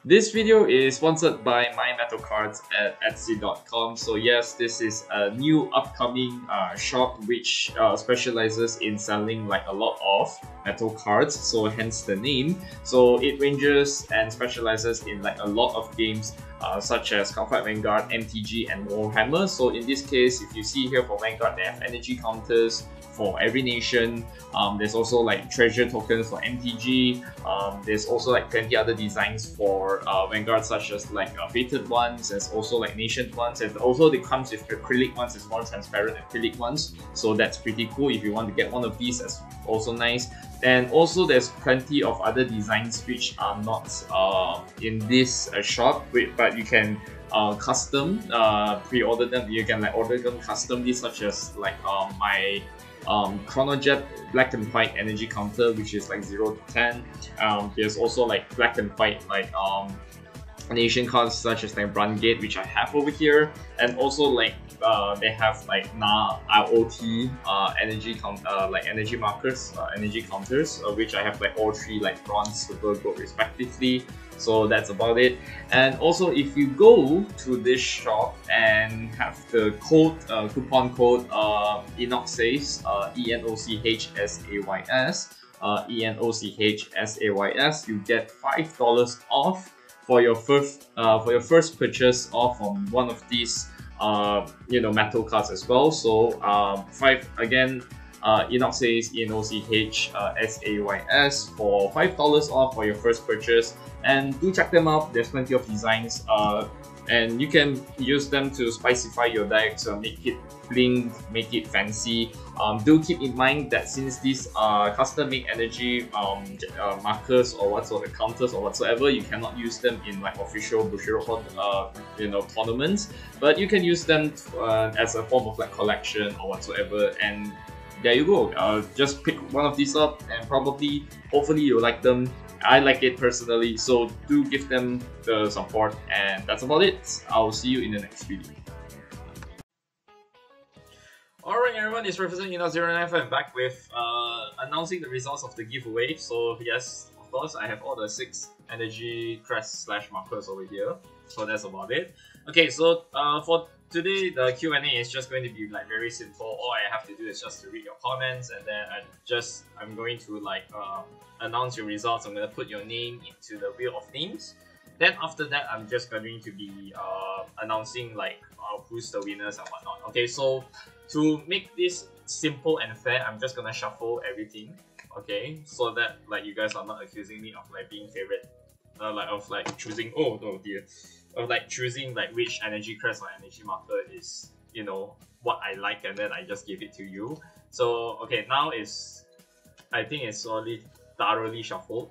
This video is sponsored by MyMetalCards at Etsy.com. So yes, this is a new upcoming shop which specializes in selling like a lot of metal cards. So hence the name. So it ranges and specializes in like a lot of games such as Cardfight Vanguard, MTG, and Warhammer. So in this case, if you see here for Vanguard, they have energy counters for every nation. There's also like treasure tokens for MTG. There's also like plenty other designs for Vanguard, such as like fated ones. There's also like nation ones, and also it comes with acrylic ones. It's more transparent acrylic ones, so that's pretty cool. If you want to get one of these, that's also nice. And also there's plenty of other designs which are not in this shop, but you can custom pre-order them. You can like order them customly, such as like my Chronojet black and white energy counter, which is like 0 to 10. There's also like black and white like nation cards such as like Brungate, which I have over here, and also like they have like IoT energy like energy markers, energy counters, which I have like all three, like bronze, silver, gold respectively. So that's about it. And also, if you go to this shop and have the code coupon code ENOCHSAYS, ENOCHSAYS, ENOCHSAYS, you get $5 off for your first purchase of one of these metal cards as well. So ENOCHSAYS, ENOCHSAYS, for $5 off for your first purchase. And do check them out. There's plenty of designs, and you can use them to spicify your deck, to make it bling, make it fancy. Do keep in mind that since these are custom-made energy markers or whatsoever, counters or whatsoever, you cannot use them in like official Bushiroad tournaments, but you can use them as a form of like collection or whatsoever. And there you go. Just pick one of these up, and hopefully you'll like them. I like it personally, so do give them the support, and that's about it. I'll see you in the next video. Alright everyone, it's Professor Ina09. I'm back with announcing the results of the giveaway. So yes, of course, I have all the 6 energy crest / markers over here. So that's about it. Okay, so for today, the Q&A is just going to be like very simple. All I have to do is just to read your comments, and then I'm going to like announce your results. I'm going to put your name into the wheel of names. Then after that, I'm just going to be announcing like who's the winners and whatnot. Okay, so to make this simple and fair, I'm just gonna shuffle everything. Okay, so that like you guys are not accusing me of like being favorite, of choosing choosing like which energy crest or energy marker is what I like, and then I just give it to you. So okay, now I think it's already thoroughly shuffled.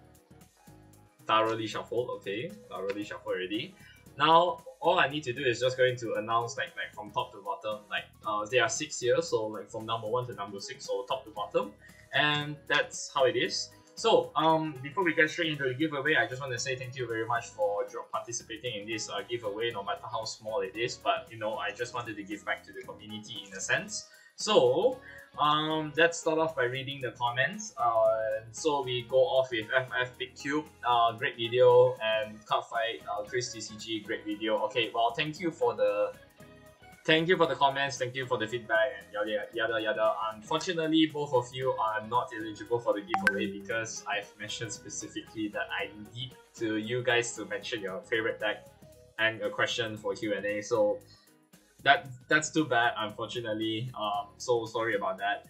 Okay, thoroughly shuffled already. Now all I need to do is just going to announce like from top to bottom. Like there are 6 here, so like from number 1 to number 6, so top to bottom, and that's how it is. So before we get straight into the giveaway, I just want to say thank you very much for participating in this giveaway, no matter how small it is. But I just wanted to give back to the community in a sense. So let's start off by reading the comments. So we go off with FF Big Cube, great video, and Cardfight, Chris TCG, great video. Okay, well, thank you for the comments, thank you for the feedback, and yada yada. Unfortunately, both of you are not eligible for the giveaway because I've mentioned specifically that I need you guys to mention your favorite deck and a question for Q&A. So that's too bad, unfortunately. So sorry about that.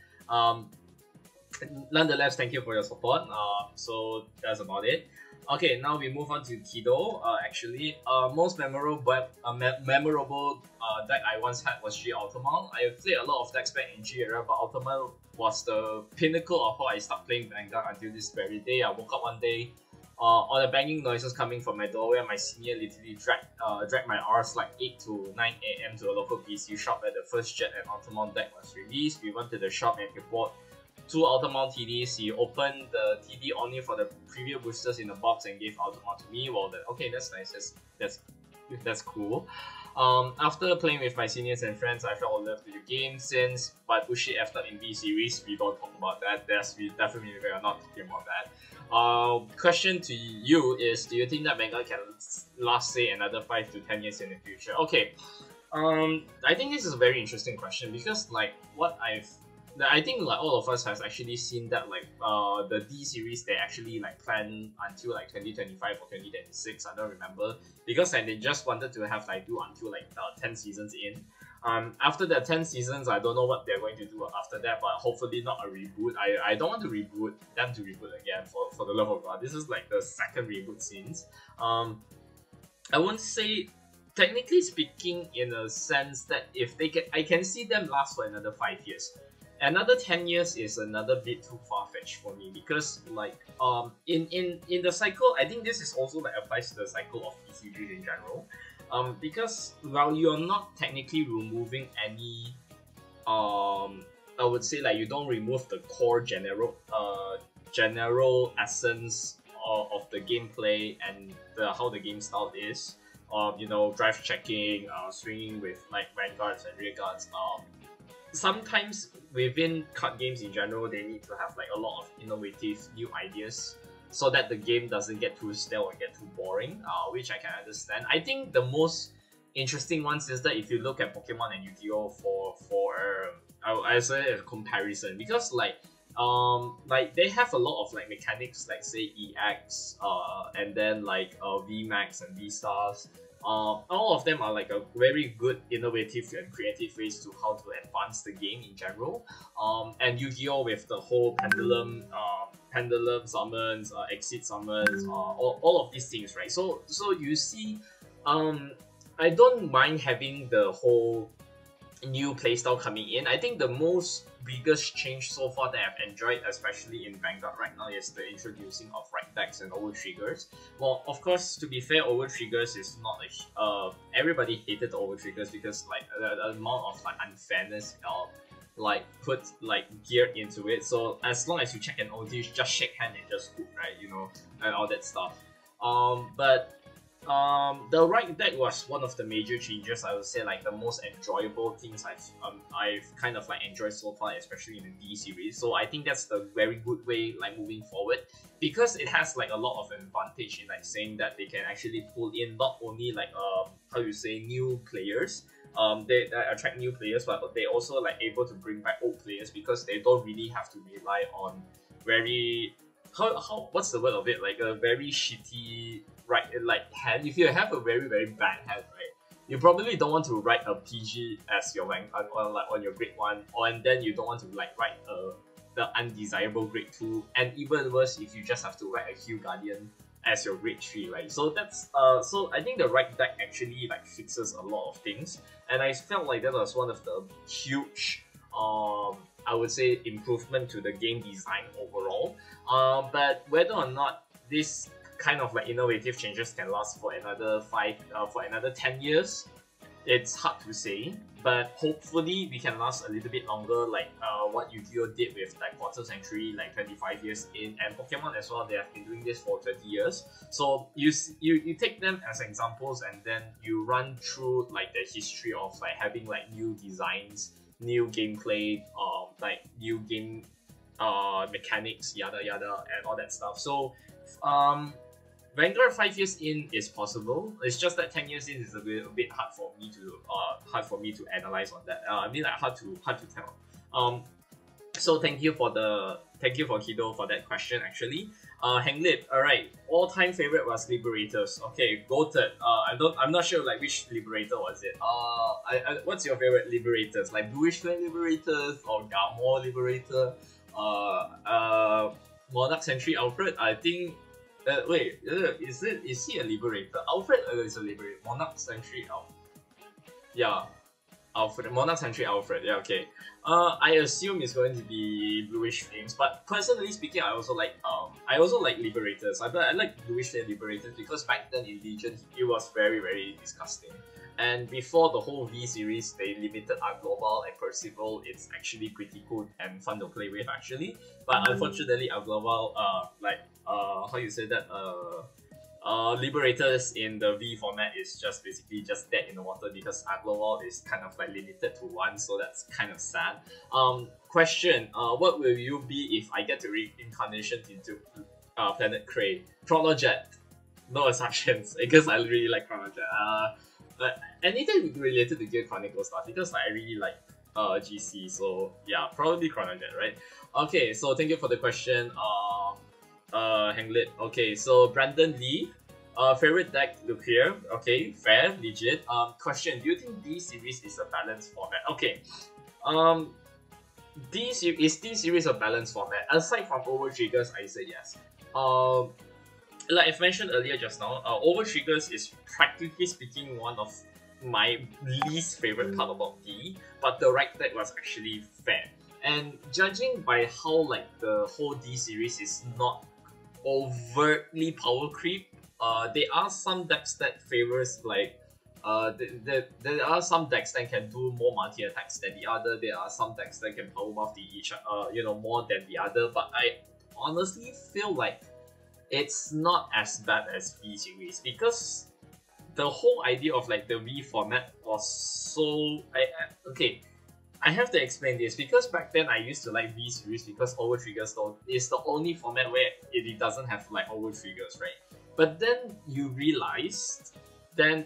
Nonetheless, thank you for your support. So that's about it. Okay, now we move on to Kido. Actually, most memorable deck I once had was G Ultima. I played a lot of decks back in G era, but Ultima was the pinnacle of how I started playing Vanguard until this very day. I woke up one day, all the banging noises coming from my doorway, and my senior literally dragged my arse like 8 to 9 AM to a local PC shop where the first Jet and Ultima deck was released. We went to the shop and we bought 2 Ultima TDs. He opened the TD only for the preview boosters in the box and gave Ultima to me. Well, okay, that's nice. That's cool. After playing with my seniors and friends, I fell in love with the game since, but Bushi effed up in B series. We don't talk about that. We are not talking about that. Question to you is: do you think that Vanguard can last, say, another 5 to 10 years in the future? Okay. I think this is a very interesting question because, like, I think like all of us has actually seen that like the D series they actually like plan until like 2025 or 2026. I don't remember because like they just wanted to have like do until like 10 seasons in. After the 10 seasons, I don't know what they're going to do after that, but hopefully not a reboot. I don't want to reboot them to reboot again for the love of God. This is like the second reboot since. I won't say technically speaking in a sense that if they can, I can see them last for another 5 years. Another 10 years is another bit too far-fetched for me because like in the cycle, I think this is also like applies to the cycle of PCGs in general. Because while you're not technically removing any I would say like you don't remove the core general essence of the gameplay and how the game style is. You know, drive checking, swinging with like vanguards and rearguards. Sometimes within card games in general, they need to have like a lot of innovative new ideas so that the game doesn't get too stale or get too boring, which I can understand. I think the most interesting ones is that if you look at Pokemon and Yu-Gi-Oh I say a comparison because like they have a lot of like mechanics like say EX and then like VMAX and V-Stars. All of them are like a very good, innovative and creative ways to how to advance the game in general. And Yu-Gi-Oh with the whole pendulum summons, exit summons, all of these things, right? So you see, I don't mind having the whole new playstyle coming in. I think the most biggest change so far that I've enjoyed, especially in Vanguard right now, is the introducing of right decks and over triggers. Well, of course, to be fair, over triggers is not a everybody hated the over triggers because like the amount of like unfairness like put like gear into it. So as long as you check an OT, you just shake hand and just hoop, right? You know, and all that stuff. But the right deck was one of the major changes. I would say like the most enjoyable things I've kind of like enjoyed so far, especially in the D series. So I think that's the very good way like moving forward because it has like a lot of advantage in like saying that they can actually pull in not only like how you say new players. They attract new players, but they also like able to bring back old players because they don't really have to rely on very what's the word of it, like a very shitty right like hand. If you have a very bad hand, right, you probably don't want to write a PG as your rank on your grade 1, and then you don't want to like write the undesirable grade 2, and even worse if you just have to write a Hue Guardian as your grade 3, right? So that's so I think the right deck actually like fixes a lot of things, and I felt like that was one of the huge I would say improvement to the game design overall. But whether or not this kind of like innovative changes can last for another 10 years, it's hard to say. But hopefully we can last a little bit longer, like what Yu-Gi-Oh did with like quarter century, like 25 years in, and Pokemon as well. They have been doing this for 30 years. So you take them as examples, and then you run through like the history of like having like new designs, new gameplay, like new game mechanics, yada yada, and all that stuff. So Vanguard 5 years in is possible. It's just that 10 years in is a bit hard for me to analyze on that. I mean like hard to tell. So thank you for Kido for that question actually. Hanglip, alright. All-time favorite was Liberators. Okay, goated. I'm not sure like which Liberator was it. What's your favorite Liberators? Like Bluish Flame Liberators or Garmor Liberator? Monarch Sentry Alfred. I think. Wait, is he a Liberator? Alfred is a Liberator. Monarch Sentry Alfred. Yeah. Alfred, Monarch Sentry Alfred, yeah, okay. I assume it's going to be Bluish Flames, but personally speaking, I also like Liberators. I like Bluish Flame Liberators because back then in Legion, it was very disgusting. And before the whole V series, they limited our Global and Percival. It's actually pretty cool and fun to play with actually. But unfortunately, our Global, how you say that, Liberators in the V format is just basically just dead in the water because Agloworld is kind of like limited to one, so that's kind of sad. Question: what will you be if I get to reincarnation into Planet Cray? Chronojet. No assumptions because I really like Chronojet. But anything related to Gear Chronicle stuff because I really like GC, so yeah, probably Chronojet, right? Okay, so thank you for the question. Hanglit. Okay, so Brandon Lee, favorite deck look here. Okay, fair, legit. Question: do you think D series is a balanced format? Okay, D series a balanced format? Aside from over triggers, I say yes. Like I've mentioned earlier just now, over triggers is practically speaking one of my least favorite part about D, but the right deck was actually fair. And judging by how like the whole D series is not overtly power creep, there are some decks that favors like there are some decks that can do more multi attacks than the other. There are some decks that can power buff more than the other. But I honestly feel like it's not as bad as V series because the whole idea of like the V format was so okay. I have to explain this because back then I used to like V series because over triggers is the only format where it doesn't have like over triggers, right? But then you realized then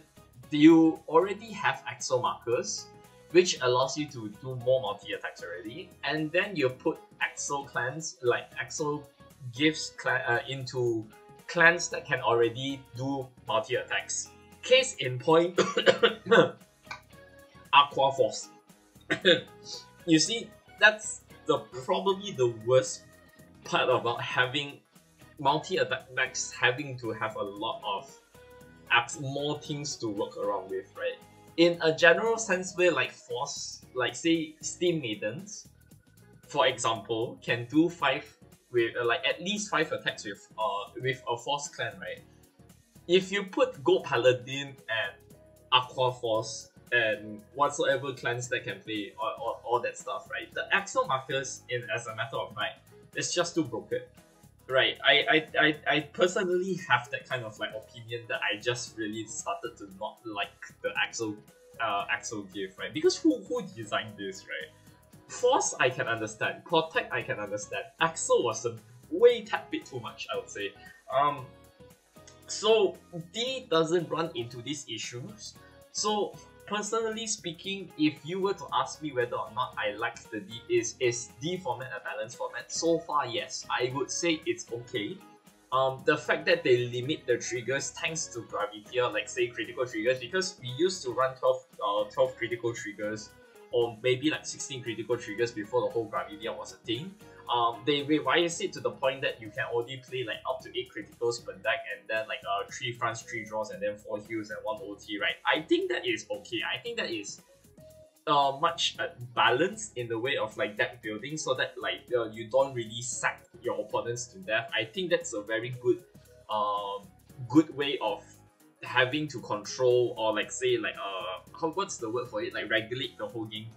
you already have Axel markers, which allows you to do more multi attacks already, and then you put Axel clans like Axel gives into clans that can already do multi attacks. Case in point, Aqua Force. You see, that's probably the worst part about having multi attack decks having to have a lot of more things to work around with, right? In a general sense, where like Force, like say Steam Maidens, for example, can do 5 with like at least 5 attacks with a Force clan, right? If you put Gold Paladin and Aqua Force and whatsoever clans that can play all that stuff, right? The Axel markers, as a matter of fact, it's just too broken, right? I personally have that kind of like opinion that I just really started to not like the Axel gift, right? Because who designed this, right? Force I can understand, Protect I can understand. Axel was a way tad bit too much, I would say. So D doesn't run into these issues. So personally speaking, if you were to ask me whether or not I like the D, is D format a balanced format? So far, yes. I would say it's okay. The fact that they limit the triggers thanks to Gravitia, like say critical triggers, because we used to run 12 critical triggers, or maybe like 16 critical triggers before the whole Gravitia was a thing. They revised it to the point that you can only play like up to 8 criticals per deck, and then like 3 fronts, 3 draws, and then 4 heals and 1 OT, right? I think that is okay. I think that is much balanced in the way of like deck building, so that like you don't really sack your opponents to death. I think that's a very good way of having to control, or like say like what's the word for it, like regulate the whole game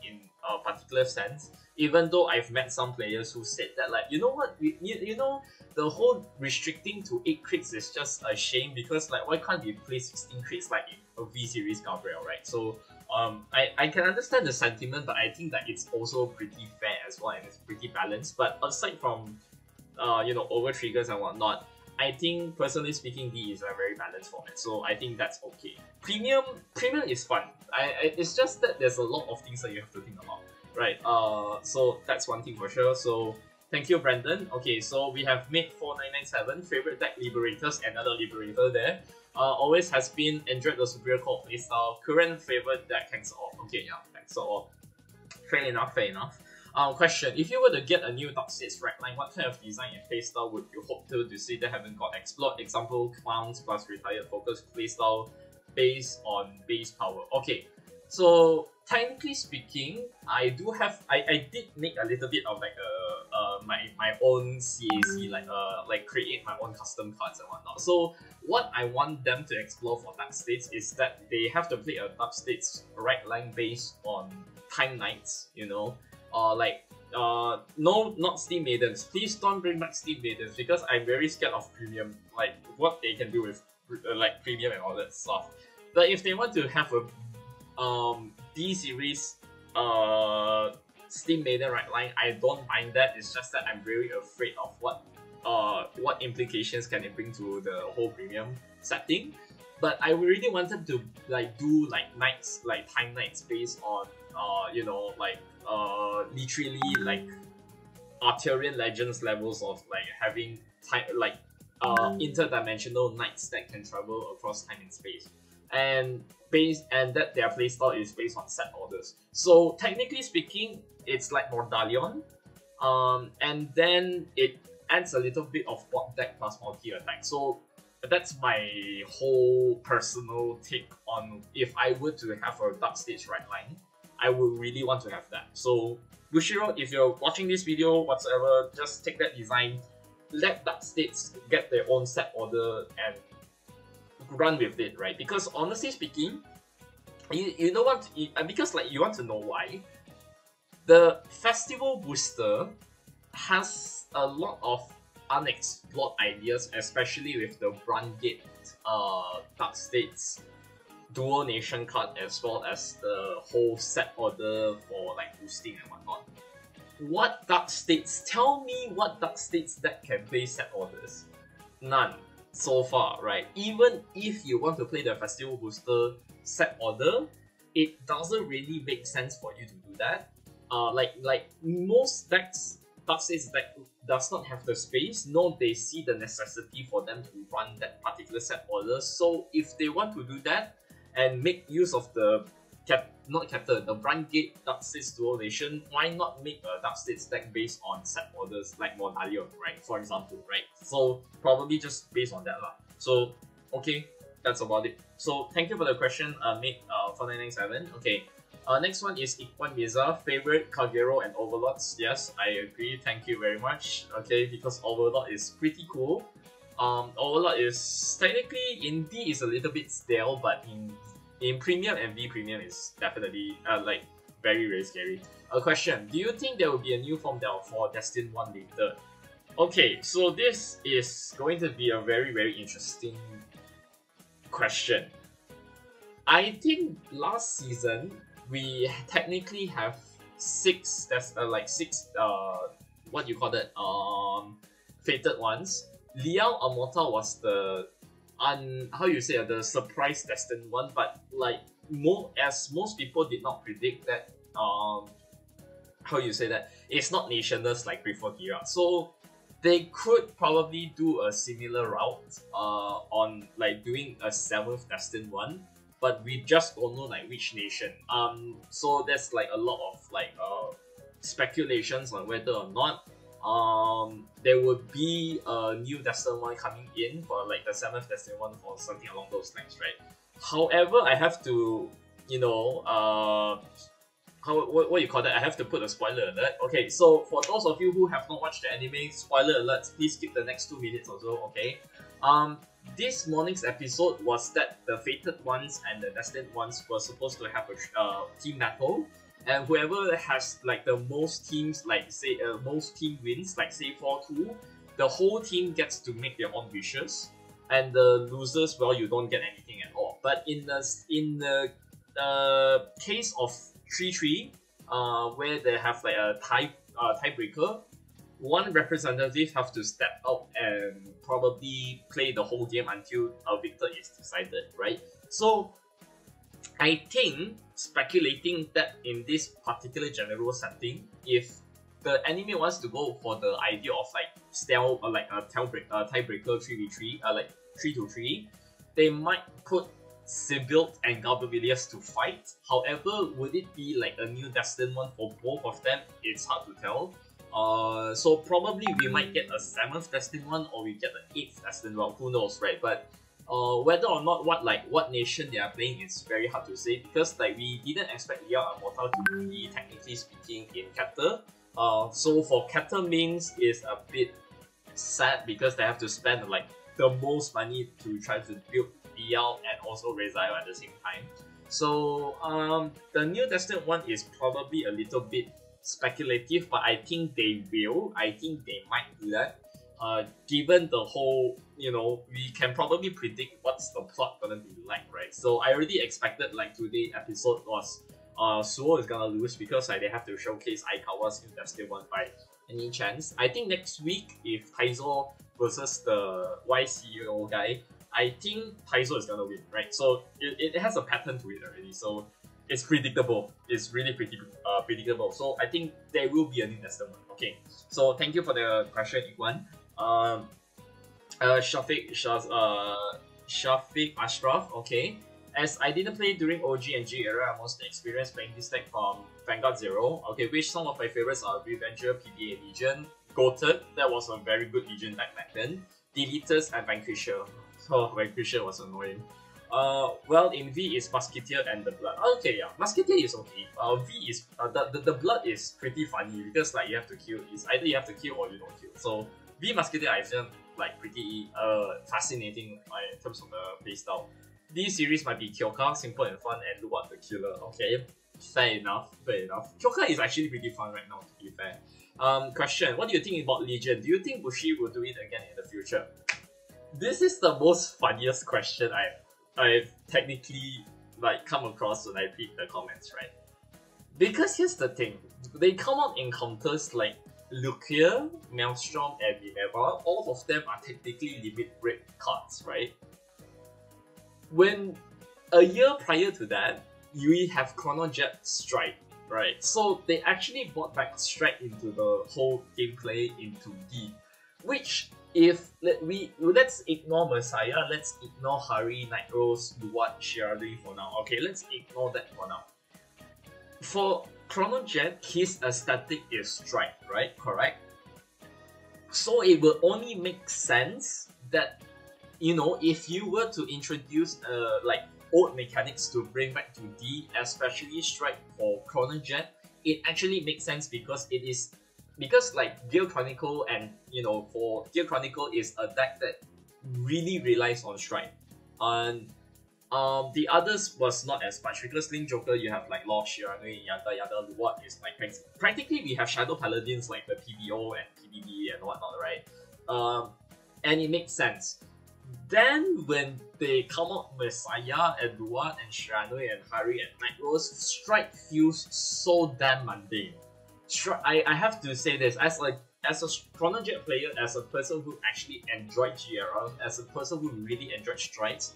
in a particular sense. Even though I've met some players who said that like, you know what, you know, the whole restricting to 8 crits is just a shame, because like why can't we play 16 crits like in a V series Gabriel, right? So I can understand the sentiment, but I think that it's also pretty fair as well, and it's pretty balanced. But aside from over triggers and whatnot, I think personally speaking, D is a very balanced format, so I think that's okay. Premium is fun. It's just that there's a lot of things that you have to think about, right? So that's one thing for sure. So thank you, Brandon. Okay, so we have made 4997 favorite deck Liberators, another Liberator there. Always has been enjoyed the superior core playstyle. Current favorite deck Hexor. Okay, yeah, Hexor. Fair enough, fair enough. Question: if you were to get a new Dark States right line, what kind of design and playstyle would you hope to see that haven't got explored? Example: Clowns plus Retired Focus playstyle based on base power. Okay, so technically speaking, I did make a little bit of like my own CAC, like create my own custom cards and whatnot. So what I want them to explore for Dark States is that they have to play a Dark States right line based on Time Knights, you know, or like no, not Steam Maidens. Please don't bring back Steam Maidens because I'm very scared of premium, like what they can do with like premium and all that stuff. But if they want to have a D series Steam Maiden right line, I don't mind that. It's just that I'm very afraid of what implications can it bring to the whole premium setting. But I really wanted to like do like nights, like time nights based on you know, like literally like Arthurian Legends levels of like having time, like interdimensional knights that can travel across time and space, and that their playstyle is based on set orders. So technically speaking, it's like Mordalion, and then it adds a little bit of bot deck plus multi attack. So that's my whole personal take on if I were to have a Dark Stage right line, I would really want to have that. So Bushiro, if you're watching this video whatsoever, just take that design, let Dark States get their own set order and run with it, right? Because honestly speaking, you know what, because like you want to know why, the festival booster has a lot of unexplored ideas, especially with the Brandgate Dark States Dual Nation card, as well as the whole set order for like boosting and whatnot. What Dark States? Tell me what Dark States that can play set orders? None so far, right? Even if you want to play the Festival Booster set order, it doesn't really make sense for you to do that. Like most decks, Dark States deck does not have the space, nor they see the necessity for them to run that particular set order. So if they want to do that and make use of the the Brandgate Dark States Dual Nation, why not make a Dark States deck based on set orders like Mordalion, right? For example, right? So probably just based on that lah. So okay, that's about it. So thank you for the question, mate, 4997. Okay. Next one is Ikwan Miza, favorite Kagero and Overlords. Yes, I agree. Thank you very much. Okay, because Overlord is pretty cool. Overlord is technically in D is a little bit stale, but in Premium and V Premium is definitely like very scary. A question: do you think there will be a new form for Destined 1 later? Okay, so this is going to be a very interesting question. I think last season we technically have six what you call that, fated ones. Liao Amorta was the how you say the surprise destined one, but like as most people did not predict that, how you say that, it's not nationless like before Gira. So they could probably do a similar route on like doing a 7th destined one, but we just don't know like which nation. So there's like a lot of like speculations on whether or not there would be a new Destined 1 coming in for like the 7th Destined 1 or something along those lines, right? However, I have to, you know, what you call that? I have to put a spoiler alert. Okay, so for those of you who have not watched the anime, spoiler alerts, please skip the next 2 minutes or so, okay? This morning's episode was that the Fated ones and the Destined ones were supposed to have a team battle, and whoever has like the most teams, like say most team wins, like say 4-2, the whole team gets to make their own wishes, and the losers, well, you don't get anything at all. But in the case of 3-3, where they have like a tiebreaker, one representative have to step out and probably play the whole game until a victor is decided, right? So I think, speculating that in this particular general setting, if the anime wants to go for the idea of like style, like a tiebreaker 3v3, like 3-3, they might put Sibyl and Garbabilius to fight. However, would it be like a new Destined 1 for both of them? It's hard to tell. So probably we might get a 7th Destined 1 or we get an 8th Destined 1, who knows, right? But whether or not what nation they are playing is very hard to say, because like we didn't expect Liao and Mortal to be technically speaking in Captor. So for Captor mains is a bit sad because they have to spend like the most money to try to build Liao and also Rezael at the same time. So the new Destined 1 is probably a little bit speculative, but I think they will. I think they might do that. Given the whole, we can probably predict what's the plot gonna be like, right? So I already expected like today episode was Suo is gonna lose because like they have to showcase Aikawa's if they still won by any chance. I think next week if Taizo versus the YCO guy, I think Taizo is gonna win, right? So it has a pattern to it already, so it's predictable. It's really predictable. So I think there will be an investment. Okay, so thank you for the question, Ikwan. Shafiq Ashraf. Okay, as I didn't play during OG and G era, I'm mostly experienced playing this deck from Vanguard Zero. Okay, which some of my favorites are Revenger, PBA Legion, Goated. That was a very good Legion deck back then. Deleters and Vanquisher. Oh, Vanquisher was annoying. Well, in V is Musketeer and the Blood. Okay, yeah, Musketeer is okay. V is the Blood is pretty funny because like you have to kill. It's either you have to kill or you don't kill. So V Musketeer I feel like pretty fascinating in terms of the playstyle. This series might be Kyoka, simple and fun, and Luwak the Killer. Okay, fair enough, fair enough. Kyoka is actually pretty fun right now, to be fair. Question: what do you think about Legion? Do you think Bushi will do it again in the future? This is the most funniest question I've technically like come across when I read the comments, right? Because here's the thing, they come out in counters like Lucia, Maelstrom, and Minerva. All of them are technically limit break cards, right? When a year prior to that, you have Chrono Jet Strike, right? So they actually brought back Strike into the whole gameplay into D, which if let's ignore Messiah, let's ignore Hari, Night Rose, Luwak, Shirley for now. Okay, let's ignore that for now. For Chrono Jet, his aesthetic is Strike, right? Correct? So it will only make sense that, if you were to introduce like old mechanics to bring back to D, especially Strike for Chrono Jet, it actually makes sense because like Gear Chronicle and for Gear Chronicle is a deck that really relies on Strike. And the others was not as much because Link Joker you have like Law Shiranu, yada yada. Luwak is like practically we have Shadow Paladins like the PBO and PBB and whatnot, right? And it makes sense. Then when they come out Messiah and Luwak and Shiranu and Hari and Night Rose, Strike feels so damn mundane. I have to say this as a Chrono Jet player, as a person who actually enjoyed GRL, as a person who really enjoyed Strikes,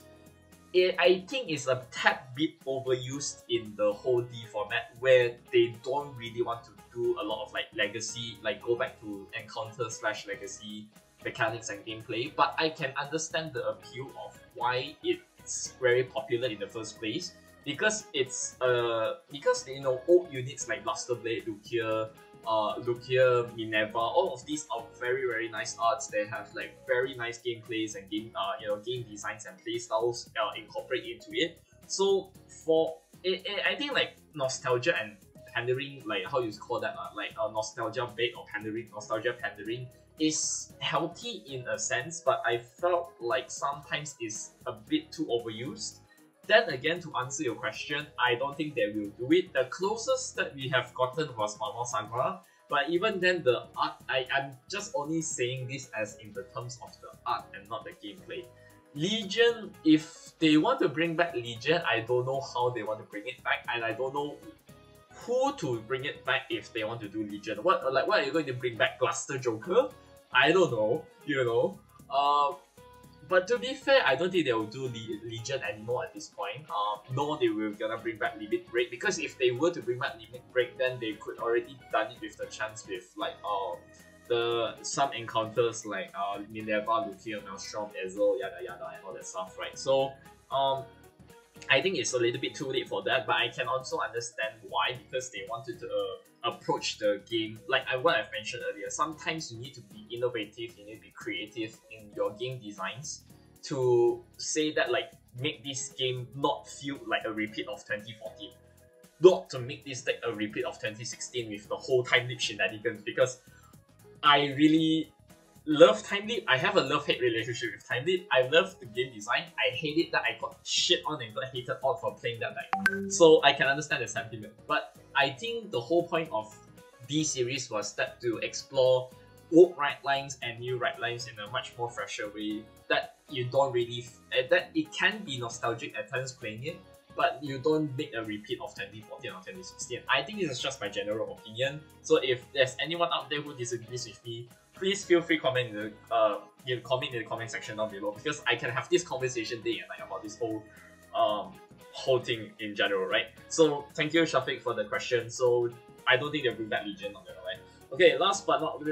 I think it's a tad bit overused in the whole D format where they don't really want to do a lot of like legacy, like go back to encounter/legacy mechanics and gameplay. But I can understand the appeal of why it's very popular in the first place. Because it's old units like Blaster Blade, Lucia, Minerva, all of these are very very nice arts. They have like very nice gameplays and game designs and playstyles incorporate into it. So for it, I think like nostalgia and pandering, like how you call that, like nostalgia bait or nostalgia pandering is healthy in a sense, but I felt like sometimes it's a bit too overused. Then again, to answer your question, I don't think they will do it. The closest that we have gotten was Mama Saga, but even then the art, I'm just only saying this as in the terms of the art and not the gameplay. Legion, if they want to bring back Legion, I don't know how they want to bring it back, and I don't know who to bring it back if they want to do Legion. What are you going to bring back? Blaster Joker? I don't know, but to be fair, I don't think they will do Legion anymore at this point. Nor they will gonna bring back Limit Break, because if they were to bring back Limit Break, then they could already done it with the chance with like some encounters like Minerva, Lucia, Maelstrom, Ezel, yada yada, and all that stuff, right? So I think it's a little bit too late for that, but I can also understand why, because they wanted to approach the game like what I've mentioned earlier. Sometimes you need to be innovative, you need to be creative in your game designs to say that like make this game not feel like a repeat of 2014, not to make this deck a repeat of 2016 with the whole time leap shenanigans, because I really love Time Leap. I have a love-hate relationship with Time Leap. I love the game design. I hate it that I got shit on and got hated on for playing that deck. So I can understand the sentiment. But I think the whole point of B series was that to explore old right lines and new right lines in a much more fresher way that you don't really that it can be nostalgic at times playing it, but you don't make a repeat of 2014 or 2016. I think this is just my general opinion. So if there's anyone out there who disagrees with me, please feel free comment in the comment section down below, because I can have this conversation day and night about this whole thing in general, right? So thank you, Shafiq, for the question. So I don't think they'll bring back Legion, not gonna lie. Okay, last but not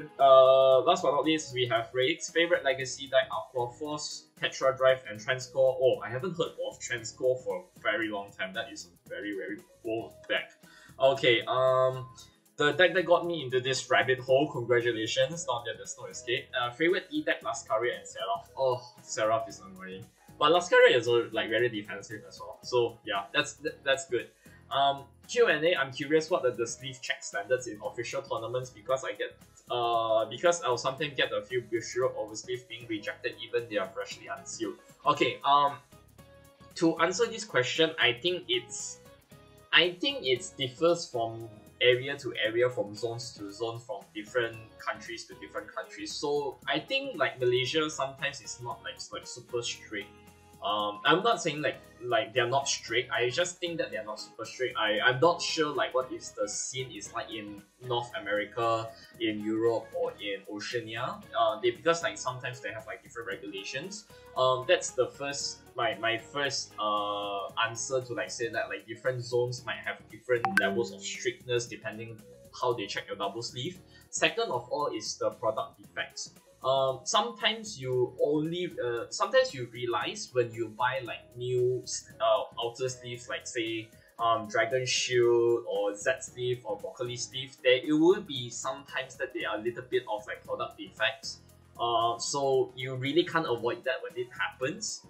least, we have Raid's favorite legacy deck: Aqua Force, Tetra Drive, and Transcore. Oh, I haven't heard of Transcore for a very long time. That is a very, very old deck. Okay, the deck that got me into this rabbit hole, congratulations, down there, there's no escape. Favorite E-deck, Lascaria and Seraph. Oh, Seraph is annoying. But Lascaria is like very defensive as well. So yeah, that's good. QnA, I'm curious what are the sleeve check standards in official tournaments, because I'll sometimes get a few Bushiro oversleeve being rejected even they are freshly unsealed. Okay, to answer this question, I think it differs from area to area, from zones to zone, from different countries to different countries. So I think like Malaysia sometimes it's not like super strict. I'm not saying like they're not strict. I just think that they're not super strict. I'm not sure like what if the scene is like in North America, in Europe, or in Oceania. Because like sometimes they have like different regulations. That's the first my first answer to like say that like different zones might have different levels of strictness depending how they check your double sleeve. Second of all is the product defects. Sometimes you realize when you buy like new outer sleeves, like say Dragon Shield or Z sleeve or Broccoli sleeve, it will be sometimes that they are a little bit of like product defects. So you really can't avoid that when it happens.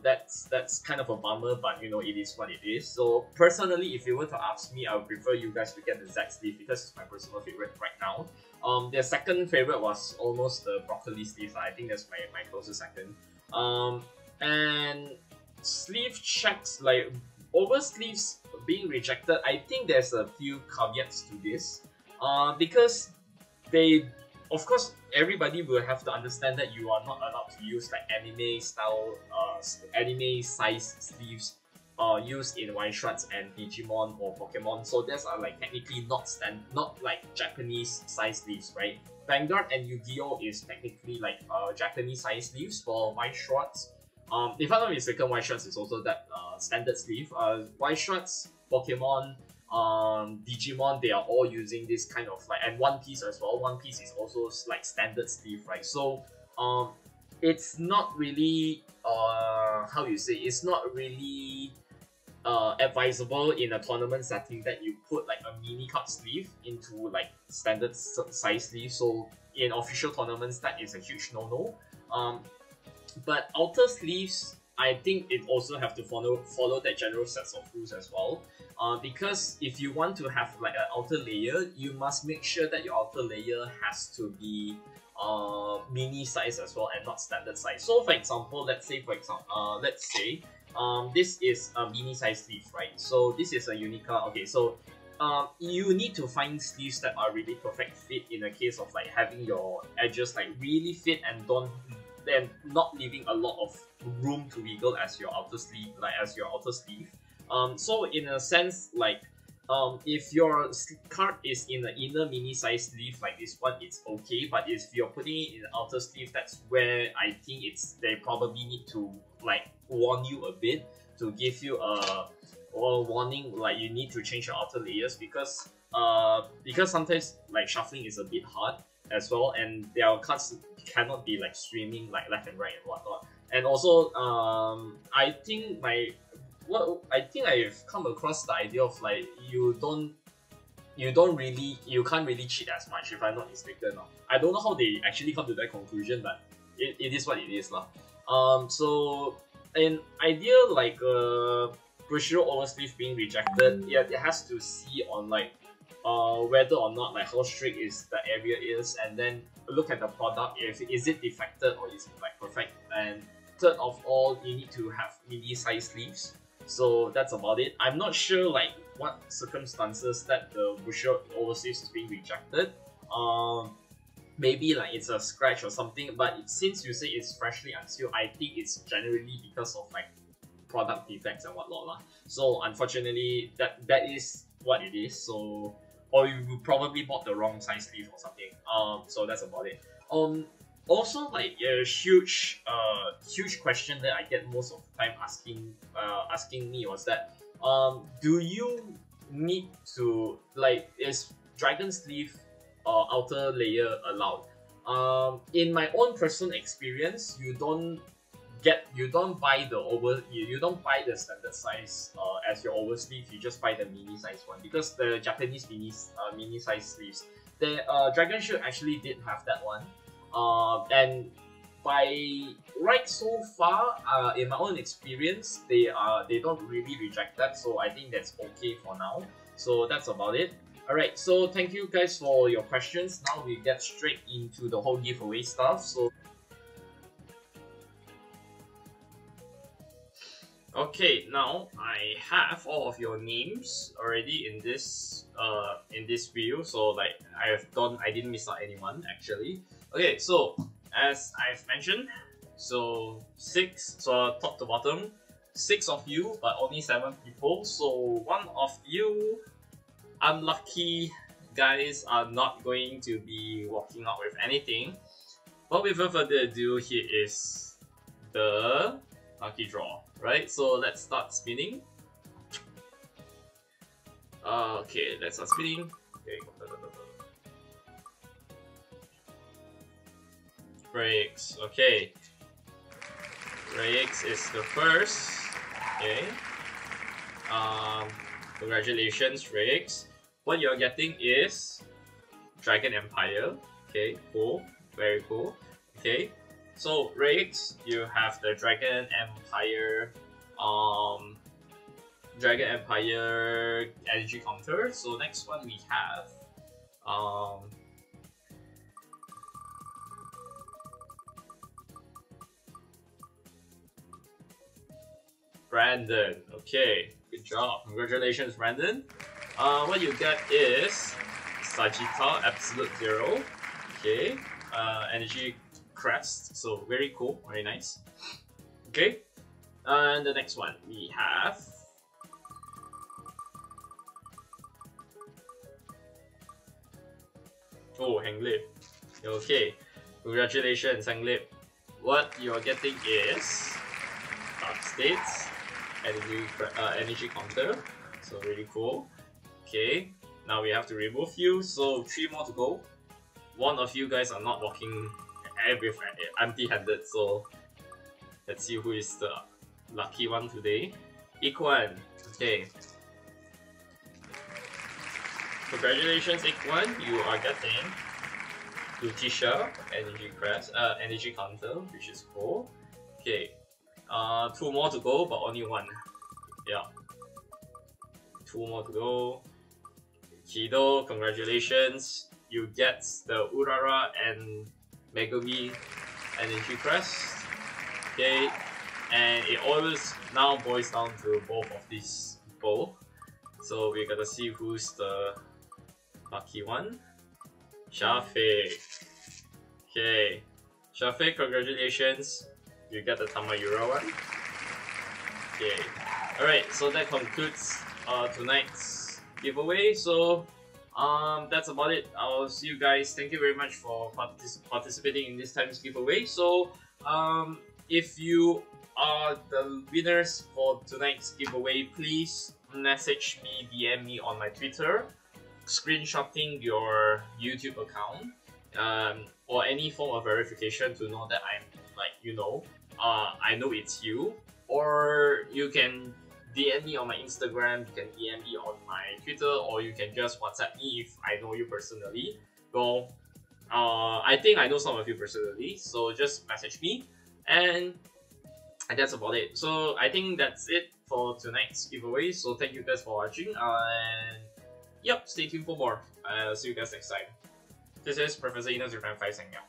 That's kind of a bummer, but you know, it is what it is. So personally, if you were to ask me, I would prefer you guys to get the Z sleeve because it's my personal favorite right now. Their second favorite was almost the Broccoli sleeve. I think that's my closest second. And sleeve checks, like over sleeves being rejected, I think there's a few caveats to this. Because of course, everybody will have to understand that you are not allowed to use like anime style, anime size sleeves used in one shots and Digimon or Pokemon. So those are like technically not like Japanese size sleeves, right? Vanguard and Yu-Gi-Oh is technically like Japanese size sleeves for white shots. If I'm not mistaken, white shots is also that standard sleeve. White shots, Pokemon, Digimon, they are all using this kind of like, and One Piece as well. One Piece is also like standard sleeve, right? So it's not really how you say, it's not really advisable in a tournament setting that you put like a mini card sleeve into like standard size sleeve. So in official tournaments, that is a huge no-no. But outer sleeves, I think it also have to follow that general sets of rules as well. Because if you want to have like an outer layer, you must make sure that your outer layer has to be mini size as well and not standard size. So for example, let's say this is a mini size sleeve, right? So this is a Unica. Okay, so you need to find sleeves that are really perfect fit in the case of like having your edges like really fit and not leaving a lot of room to wiggle as your outer sleeve, so in a sense, like if your card is in the inner mini size sleeve like this one, it's okay. But if you're putting it in the outer sleeve, that's where I think they probably need to like warn you a bit, to give you a warning, like you need to change your outer layers, because sometimes like shuffling is a bit hard as well, and their cards cannot be like streaming like left and right and whatnot. And also I think I've come across the idea of like you can't really cheat as much, if I'm not mistaken. I don't know how they actually come to that conclusion, but it is what it is lah. So an idea like Bushiro oversleeve being rejected, yeah, it has to see on like whether or not like how strict is the area is, and then look at the product, is it defected or is it like perfect. And third of all, you need to have mini size sleeves. So that's about it. I'm not sure like what circumstances that the Busher Overseas is being rejected. Maybe like it's a scratch or something, but since you say it's freshly unsealed, I think it's generally because of like product defects and whatnot lah. So unfortunately, that is what it is. So, or you probably bought the wrong size sleeve or something. So that's about it. Also like a huge question that I get most of the time asking me was that do you need to like is dragon sleeve outer layer allowed? In my own personal experience, you don't buy the standard size as your over sleeve. You just buy the mini size one because the Japanese mini size sleeves. The Dragon Shield actually did have that one. And right so far, in my own experience, they don't really reject that, so I think that's okay for now. So that's about it. Alright, so thank you guys for your questions. Now we get straight into the whole giveaway stuff. So okay, now I have all of your names already in this video. So like I didn't miss out anyone actually. Okay, so as I've mentioned, so top to bottom, 6 of you, but only 7 people. So one of you unlucky guys are not going to be walking out with anything. But without further ado, here is the lucky draw, right? So let's start spinning. Okay, let's start spinning. Okay. Breaks. Okay. Breaks is the first. Okay. Congratulations, Rex. What you're getting is Dragon Empire. Okay, cool. Very cool. Okay. So Rex, you have the Dragon Empire energy counter. So next one we have Brandon. Okay, good job. Congratulations, Brandon. What you get is Sagitta Absolute Zero. Okay, energy crest. So very cool, very nice. Okay, and the next one we have Hanglip. Okay, congratulations, Hanglip. What you're getting is Dark States energy counter. So really cool. Okay, now we have to remove you. So 3 more to go. One of you guys are not walking with empty-handed. So let's see who is the lucky one today. Equan. Okay. Congratulations, Equan. You are getting Lutisha energy counter, which is cool. Okay. 2 more to go, but only 1. Yeah. 2 more to go. Kido, congratulations. You get the Urara and Megumi energy crest. Okay. And it always now boils down to both of these people. So we're gonna see who's the lucky one. Shafiq. Okay. Shafiq, congratulations. You get the Tamayura one. Okay. Alright, so that concludes tonight's giveaway. So that's about it. I'll see you guys. Thank you very much for participating in this time's giveaway. So if you are the winners for tonight's giveaway, please message me, DM me on my Twitter, screenshotting your YouTube account or any form of verification to know that I'm I know it's you. Or you can DM me on my Instagram, you can DM me on my Twitter, or you can just WhatsApp me if I know you personally. Well, I think I know some of you personally, so just message me, and that's about it. So I think that's it for tonight's giveaway. So thank you guys for watching, and yep, stay tuned for more. I'll see you guys next time. This is Professor Ina 095 signing out.